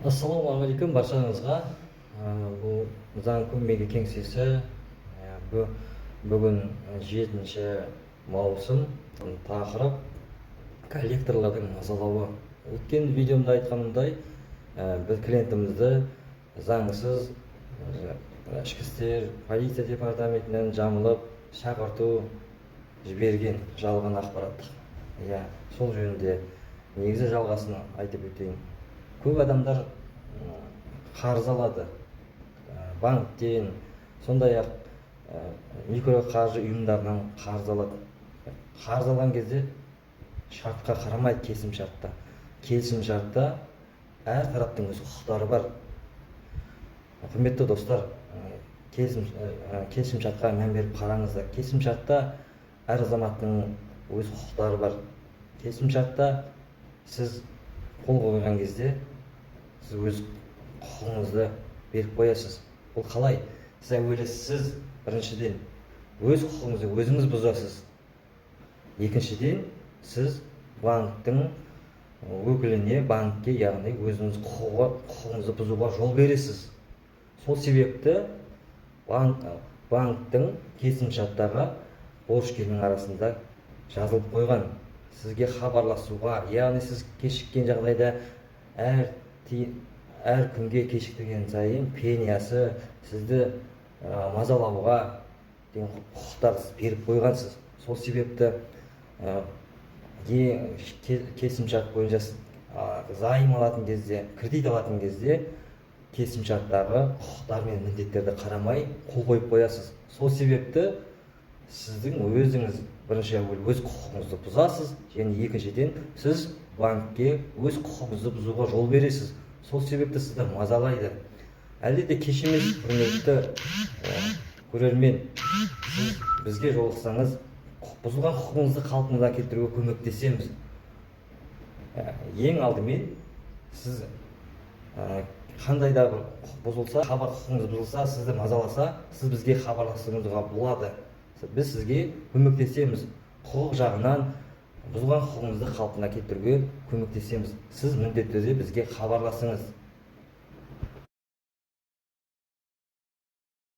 Ассалаумағалейкум баршаңызға. Бұл заң көмегі кеңсесі бүгін 7 маусым тақырып коллекторлардың мазалауы. Өткен видеомда айтқанымдай, біз клиентімізді заңсыз ішкі істер полиция департаментінен жамылып шақырту жіберген жалған ақпараттық. Сол жөнінде негізі жалғасын айтып өтейін. Көп адамдар қарыз алады банктен, сондай-ақ микроқаржы ұйымдарынан қарыз алады. Қарыз алған кезде шартқа қарамайды, келісімшартта. Келісімшартта әр тараптың өз құқықтары бар. Құрметті достар, келісімшартқа мән беріп қараңыздар. Келісімшартта әр азаматтың өз құқықтары бар. Келісімшартта сіз қол қойған кезде сіз өз құқығыңызды беріп қоясыз. Бұл қалай? Сіз біріншіден өз құқығыңызды өзіңіз бұзасыз. Екіншіден, сіз банктың өкіліне, банкке, яғни өзіңіз құқығыңызды бұзуға жол бересіз. Сол себепті банктың келісімшарттағы борышкердің арасында жазылып қойған. Сізге хабарласуға, яғни сіз кешіккен жағдайда әр күнге кешіктірген сайын премиясы сізді мазалауға деген құқықтар беріп қойғансыз. Сол себепті келісімшарт бойынша займ алатын кезде, кредит алатын кезде келісімшарттағы құқықтар мен міндеттерді қарамай қол қойып қоясыз. Сол себепті сіздің өзіңіз бірінші өз құқығыңызды бұзасыз, және екіншіден сіз банкке өз құқығыңызды бұзуға жол бересіз. Сол себепті сізді мазалайды. Әлде де кеш емес, құрметті көрермен, сіз бізге жолықсаңыз, бұзылған құқығыңызды қалпына келтіруге көмектесеміз. Ең алдымен сіз қандай да бір құқық бұзылса, құқығыңыз бұзылса, сізді мазаласа, сіз бізге хабарласуыңызға болады. Біз сізге көмектесеміз. Құқық жағынан бұзылған құқығыңызды қалпына келтіруге көмектесеміз. Сіз міндетті түрде бізге хабарласыңыз.